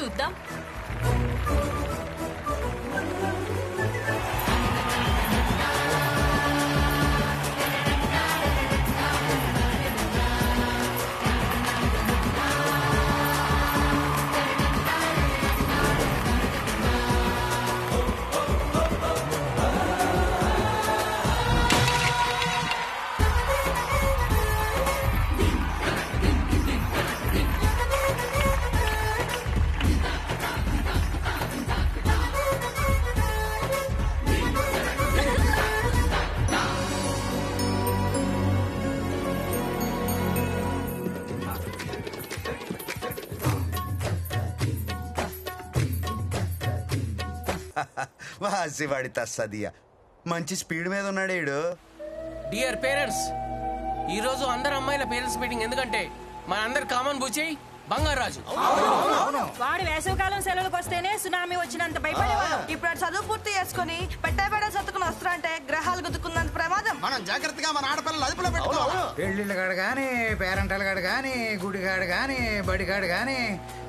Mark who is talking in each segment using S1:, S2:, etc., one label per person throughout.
S1: చూద్దాం.
S2: వాసివాడి తస్సదియా మంచి స్పీడ్ మీద ఉన్నాడు ఈడు.
S3: డియర్ పేరెంట్స్, ఈ రోజు అందరు అమ్మాయిల పేరెంట్స్ మీటింగ్. ఎందుకంటే మన అందరు కామన్ బుచ్చి బంగారాజు.
S1: వాడు వేసవికాలం సెలవులకు వస్తేనే సునామీ వచ్చినంత భయపడేవాడు.
S4: ఇప్పుడు చదువు పూర్తి చేసుకుని పెట్టబెడ సత్తుకుని వస్తారంటే గ్రహాలు గుద్దుకున్నంత ప్రమాదం.
S5: మనం జాగ్రత్తగా మన ఆడపిల్లలు అదుపులో పెట్టుకోవాలి.
S6: పెళ్లిళ్ళ కాడు గాని, పేరెంటల కాడు గాని, గుడిగాడు గాని, బడిగాడు గాని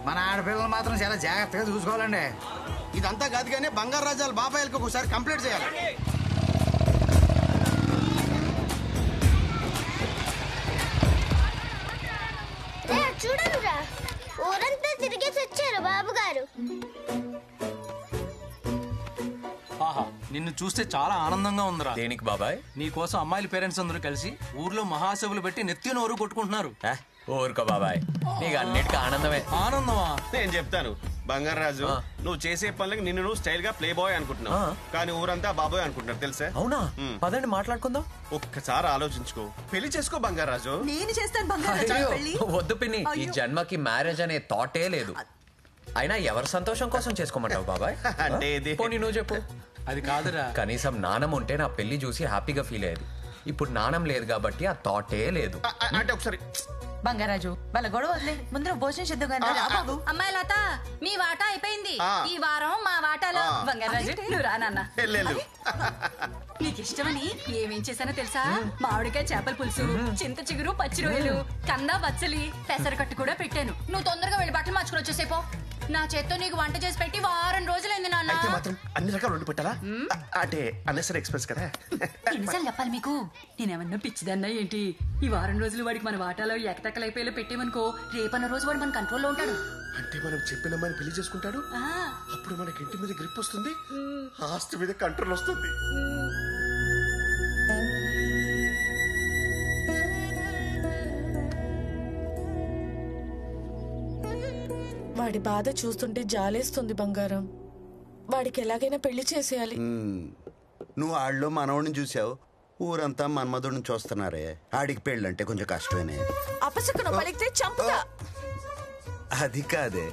S6: మన ఆడపిల్లలు మాత్రం చాలా జాగ్రత్తగా చూసుకోవాలండి.
S5: ఇదంతా కాదు కానీ బంగారు రాజాల బాబాయిలకు ఒకసారి కంప్లీట్ చేయాలి.
S7: చూడనురా, ఊరంతా తిరిగేసి వచ్చారు బాబు గారు.
S8: ఆహా, నిన్ను చూస్తే చాలా ఆనందంగా ఉందిరా.
S9: దేనికి బాబాయ్?
S8: నీ కోసం అమ్మాయిల పేరెంట్స్ అందరూ కలిసి ఊర్లో మహాసభలు పెట్టి నెత్తి నోరు కొట్టుకుంటున్నారు.
S9: ఊరుకో బాబాయ్, నీకు అన్నిటికీ ఆనందమే.
S8: ఆనందమా?
S10: నేను చెప్తాను బంగారాజు, నువ్వు చేసే పనులకి నిన్ను నువ్వు స్టైల్ గా ప్లే బాయ్ అనుకుంటున్నావు, కానీ ఊరంతా బాబాయ్ అనుకుంటున్నారు తెలుసా?
S9: అవునా? పదండి మాట్లాడుకుందాం.
S10: ఒక్కసారి ఆలోచించుకో, పెళ్లి చేసుకో బంగారాజు.
S4: నేను చేస్తాను బంగారాజు.
S9: వద్దు పిన్ని, ఈ జన్మకి మ్యారేజ్ అనే థాటే లేదు. అయినా ఎవరి సంతోషం కోసం చేసుకోమంటావు బాబాయ్?
S10: అంటే
S9: పోనీ నువ్వు చెప్పు.
S8: అది కాదురా,
S9: కనీసం నాణం ఉంటే నా పెళ్లి చూసి హ్యాపీగా ఫీల్ అయ్యేది. ఇప్పుడు నాణం లేదు కాబట్టి ఆ థాటే లేదు.
S10: అంటే ఒకసారి
S4: బంగారాజు వాళ్ళ గొడవ వదిలే, ముందు భోజనం చేద్దాం కానీ బాబు.
S1: అమ్మాయి లత, మీ వాటా అయిపోయింది. ఈ వారం మా వాటాలో. బంగారాజు నువ్వు రా నాన్న. నీకు ఇష్టమని ఏమేం చేశానో తెలుసా? మామిడికాయ చేపల పులుసు, చింత చిగురు, పచ్చి రొయ్యలు, కంద బచ్చలి, పెసరకట్టు కూడా పెట్టాను. నువ్వు తొందరగా వెళ్ళి బట్టలు మార్చుకుని వచ్చేసేపో. నా చేత్తో నీకు వంట చేసి పెట్టి వారం రోజులైంది నాన్న.
S10: అయితే మాత్రం అన్ని రకాలు వండి పెట్టాలా? అంటే అన్నెసరీ ఎక్స్ప్రెస్ కదా.
S1: ఎన్నిసార్లు చెప్పాలి మీకు? నేనేమన్నా పిచ్చిదన్నా ఏంటి? ఈ వారం రోజులు వాడికి మన వాటాలో ఎకతెక్కలైపోయేలా పెట్టేమనుకో, రేపన్న రోజు వాడు మన కంట్రోల్లో ఉంటాడు.
S10: అంటే మనం చెప్పిన అమ్మాయిని పెళ్లి చేసుకుంటాడు, అప్పుడు మనకి ఇంటి మీద గ్రిప్ వస్తుంది, ఆస్తి మీద కంట్రోల్ వస్తుంది.
S4: వాడి బాధ చూస్తుంటే జాలేస్తుంది బంగారం. వాడికి ఎలాగైనా పెళ్లి చేసేయాలి.
S2: నువ్వు ఆళ్ళలో మనవడిని చూసావు, ఊరంతా మన్మధుడిని చూస్తున్నారే. ఆడికి పెళ్ళంటే కొంచెం కష్టమేనే.
S4: అపశకునం పలికితే చంపుతా.
S2: అది కాదే,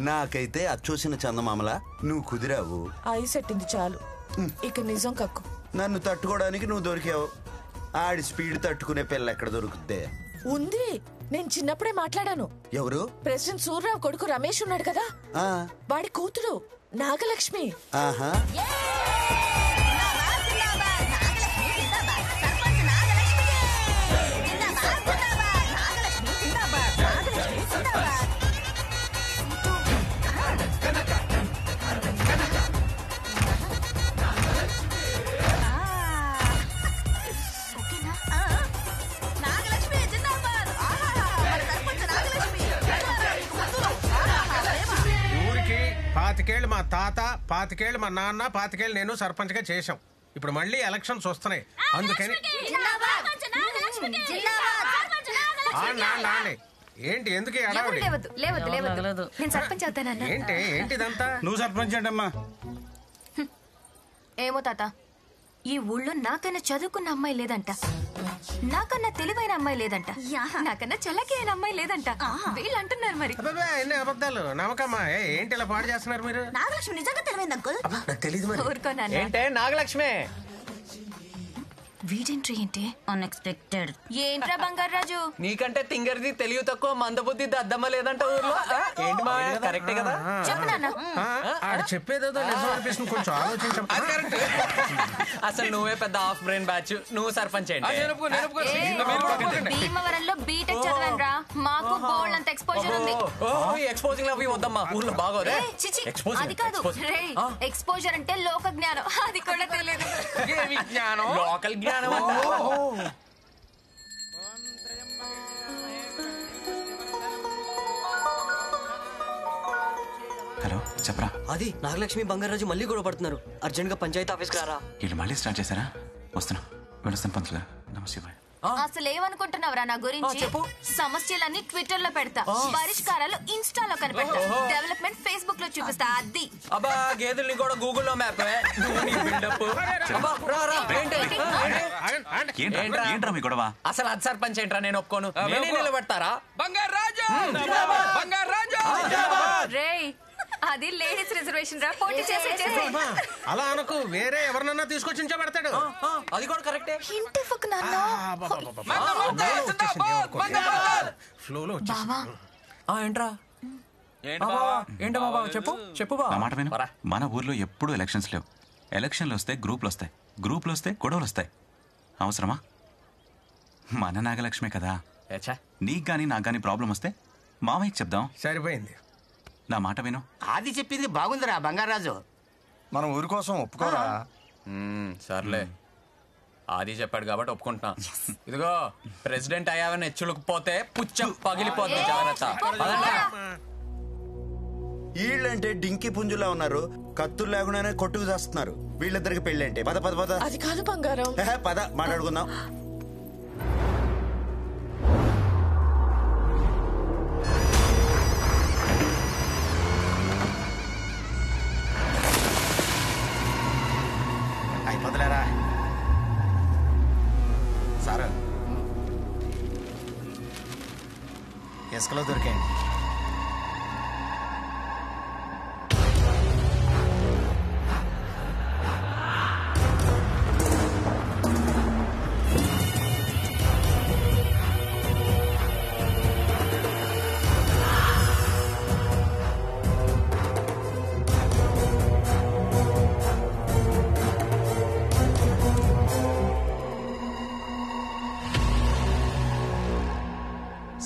S2: నాకైతే అది చూసిన చందమామలా నువ్వు కుదిరావు.
S4: ఐస్ ఎట్టింది చాలు, ఇక నిజం కక్కు.
S2: నన్ను తట్టుకోవడానికి నువ్వు దొరికావు. ఆడి స్పీడ్ తట్టుకునే పిల్ల ఎక్కడ దొరుకుద్దే?
S4: ఉంది, నేను చిన్నప్పుడే మాట్లాడాను.
S2: ఎవరు?
S4: ప్రెసిడెంట్ సూర్యరావు కొడుకు రమేష్ ఉన్నాడు కదా, వాడి కూతురు నాగలక్ష్మి.
S2: ఆహా,
S3: పాతికేళ్ళు మా తాత, పాతికేళ్ళు మా నాన్న, పాతికేళ్ళు నేను సర్పంచ్ గా చేశాం. ఇప్పుడు మళ్ళీ ఎలక్షన్స్ వస్తున్నాయి, అందుకని ఏంటి ఎందుకు ఏంటిదంతా?
S8: నువ్వు సర్పంచ్ అంటమ్మా.
S1: ఏమో తాత, ఈ ఊళ్ళో నాకన్నా చదువుకున్న అమ్మాయి లేదంట, నాకన్నా తెలివైన అమ్మాయి లేదంట, నాకన్నా చల్లకి అయిన అమ్మాయి లేదంట. వీళ్ళు అంటున్నారు మరి.
S3: ఎన్ని అబద్ధాలు, నమ్మకమ్మా. ఏంటి ఇలా పాడు చేస్తున్నారు మీరు?
S1: నాగలక్ష్మి నిజంగా తెలివైంది అంకుల్.
S3: తెలీదు మరి.
S1: ఊరుకోనా?
S9: ఏంటే నాగలక్ష్మి?
S1: వీడెంట్రీ ఏంటి అన్ఎక్స్పెక్టెడ్.
S11: ఏంట్రా బంగారాజు?
S9: నీకంటే తింగర్ది తెలివి తక్కువ మందబుద్ధి దద్దమ్మ లేదంట ఊర్లో. ఏంటి మా కరెక్టే కదా?
S11: చెప్పు నాన్న.
S3: ఆడు చెప్పేదేదో నిజం అనిపిస్తుంది, కొంచెం ఆలోచించం.
S9: అసలు నువ్వే పెద్ద హాఫ్ బ్రెయిన్ బ్యాచ్. నువ్వు సర్పంచ్ ఏంటి?
S11: భీమవరంలో బీటెక్ చదివానురా. మాకు బోల్డ్ అంత ఎక్స్పోజర్ ఉంది.
S9: ఎక్స్పోజింగ్ అవి వద్దమ్మా, ఊర్లో బాగోదే.
S11: అది కాదు రే, ఎక్స్పోజర్ అంటే లోక జ్ఞానం, అది కూడా తెలియదు.
S9: లోకల్ జ్ఞానం.
S12: హలో చెప్పరా.
S13: అది నాగలక్ష్మి బంగారాజు మళ్ళీ గొడవ పడుతున్నారు. అర్జెంట్ గా పంచాయతీ ఆఫీస్కి రారా.
S12: వీళ్ళు మళ్ళీ స్టార్ట్ చేశారా? వస్తున్నా, వెళ్ళొస్తాను పంతులు గారు. నమస్తే బాయ్.
S11: అసలు ఏమనుకుంటున్నావురా నా గురించి? సమస్యలన్నీ ట్విట్టర్ లో పెడతా, పరిష్కారాలు ఇన్స్టాలో కనిపెడతా, డెవలప్మెంట్ ఫేస్బుక్ లో చూపిస్తా. అది
S9: అబ్బా గేదెల్ని కూడా గూగుల్లో మ్యాప్.
S12: ఏంట్రా మీ గొడవ?
S9: అసలు అది సర్పంచ్ ఏంట్రా? నేను ఒప్పుకోను. నేనే నిలబెడతారా?
S11: రేయ్, అది లేడీస్ రిజర్వేషన్ రా, పోటీ చేసే.
S3: అలా అనుకు, వేరే ఎవరినన్నా తీసుకొచ్చి పెడతాడు.
S9: అది కూడా కరెక్టే.
S11: ఇంటి ఫక్ నాన్న.
S9: ఏంట్రా ఏంటి బాబా? చెప్పు చెప్పు బా.
S12: నా మాట విను. మన ఊర్లో ఎప్పుడు ఎలక్షన్స్ లేవు. ఎలక్షన్లు వస్తే గ్రూపులు వస్తాయి, గ్రూపులు వస్తే గొడవలు వస్తాయి. అవసరమా? మన నాగలక్ష్మే కదా. నీకు గానీ నాకు గానీ ప్రాబ్లం వస్తే మామయ్యకి చెప్దాం.
S3: సరిపోయింది.
S12: నా మాట విను.
S6: అది చెప్పింది బాగుందిరా బంగారాజు.
S5: మనం ఊరి కోసం ఒప్పుకోరా?
S9: సర్లే, ఆది చెప్పాడు కాబట్టి ఒప్పుకుంటున్నా. ఇదిగో ప్రెసిడెంట్ అయ్యావని హెచ్చులుకుపోతే పుచ్చం పగిలిపోతుంది, జాగ్రత్త.
S2: వీళ్ళంటే డింకి పుంజులా ఉన్నారు, కత్తులు లేకుండానే కొట్టుకు చేస్తున్నారు. వీళ్ళిద్దరికి పెళ్ళంటే పద పద పద.
S4: అది కాదు బంగారం.
S2: పద మాట్లాడుకుందాం.
S6: అయిపోతులేరా సార్? ఇసుకలో దొరికాయండి.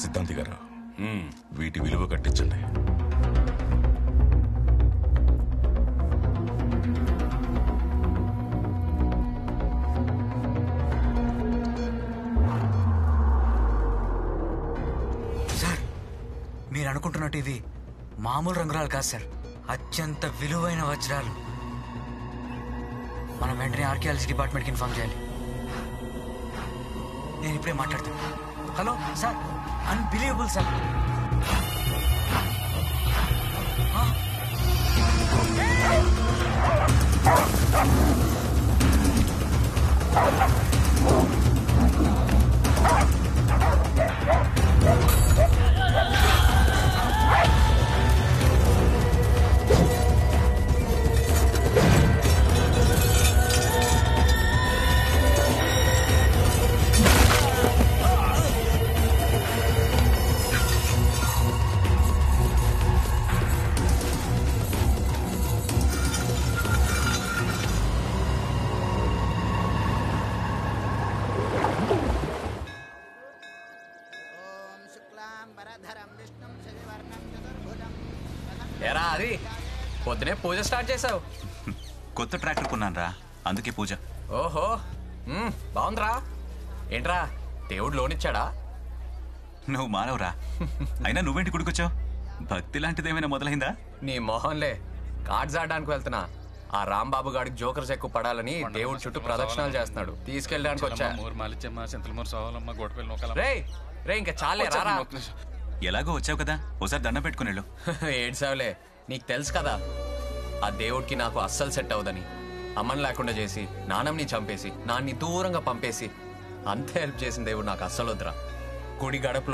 S14: సిద్ధాంతి గారు, వీటి విలువ కట్టించండి.
S6: సార్, మీరు అనుకుంటున్నట్టు ఇవి మామూలు రంగురాలు కాదు సార్, అత్యంత విలువైన వజ్రాలు. మనం వెంటనే ఆర్కియాలజీ డిపార్ట్మెంట్కి ఇన్ఫార్మ్ చేయాలి. నేను ఇప్పుడే మాట్లాడతాను. Hello sir, unbelievable sir.
S9: ఏరా అది పొద్దునే పూజ స్టార్ట్ చేసావు?
S12: కొత్త ట్రాక్టర్ కొన్నాను రా, అందుకే పూజ.
S9: ఓహో, బాగుందిరా. ఏంట్రా దేవుడు లోన్ ఇచ్చాడా?
S12: నువ్వు మానవురా. అయినా నువ్వేంటి గుడికొచ్చావు? భక్తి లాంటిదేమైనా మొదలైందా?
S9: నీ మొహంలే, కార్డ్స్ ఆడడానికి వెళ్తున్నా. ఆ రాంబాబు గాడికి జోకర్స్ ఎక్కువ పడాలని దేవుడి చుట్టూ ప్రదక్షిణాలు చేస్తున్నాడు, తీసుకెళ్ళడానికి వచ్చా. రే ఇంకా చాలే రారా.
S12: ఎలాగో వచ్చావు కదా, ఒకసారి దండం పెట్టుకుని వెళ్ళు.
S9: ఏడ్సావులే, నీకు తెలుసు కదా ఆ దేవుడికి నాకు అస్సలు సెట్ అవదని. అమ్మని లేకుండా చేసి, నాన్నని చంపేసి, నాన్ని దూరంగా పంపేసి అంతే హెల్ప్ చేసిన దేవుడు నాకు అస్సలు వద్దురా. గుడి గడపలో